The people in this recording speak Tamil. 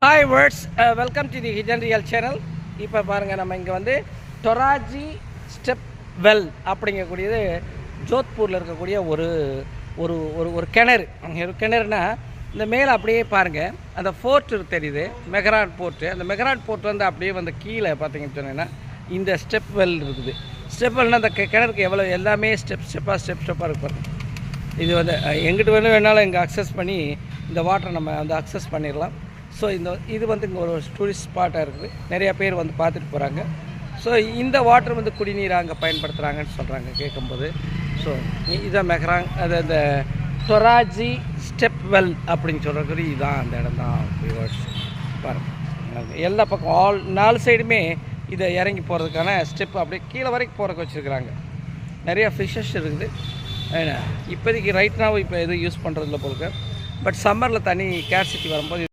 Hi words, welcome to the hidden real channel. இப்போ பாருங்கள், நம்ம இங்கே வந்து டொராஜி ஸ்டெப் வெல் அப்படிங்கக்கூடியது ஜோத்பூரில் இருக்கக்கூடிய ஒரு ஒரு ஒரு ஒரு கிணறு. ஒரு கிணறுனா இந்த மேலே அப்படியே பாருங்கள், அந்த ஃபோர்ட்டு தெரியுது, மெஹ்ரான் போர்ட்டு. அந்த மெஹ்ரான் போர்ட் வந்து அப்படியே வந்து கீழே பார்த்தீங்கன்னு சொன்னீங்கன்னா இந்த ஸ்டெப் வெல் இருக்குது. ஸ்டெப் வெல்னால் அந்த கிணறுக்கு எவ்வளோ எல்லாமே ஸ்டெப்பாக இருக்கும். இது வந்து எங்கிட்ட வேணாலும் இங்கே அக்சஸ் பண்ணி இந்த வாட்டரை நம்ம வந்து அக்சஸ் பண்ணிடலாம். ஸோ இது வந்து இங்கே ஒரு டூரிஸ்ட் ஸ்பாட்டாக இருக்குது. நிறையா பேர் வந்து பார்த்துட்டு போகிறாங்க. ஸோ இந்த வாட்டர் வந்து குடிநீராக அங்கே பயன்படுத்துகிறாங்கன்னு சொல்கிறாங்க கேட்கும்போது. ஸோ இதான் மெஹ்ராங், அது அந்த டொராஜி ஸ்டெப் வெல் அப்படின்னு சொல்கிறக்கு இதுதான் அந்த இடம் தான். பாருங்கள், எல்லா பக்கம் நாலு சைடுமே இதை இறங்கி போகிறதுக்கான ஸ்டெப் அப்படியே கீழே வரைக்கும் போகிறக்கு வச்சுருக்குறாங்க. நிறையா ஃபிஷ்ஷஸ் இருக்குது. இப்போதைக்கு ரைட்னாவும் இப்போ எதுவும் யூஸ் பண்ணுறதில்ல போலுக்கு. பட் சம்மரில் தண்ணி கேர்சிட்டி வரும்போது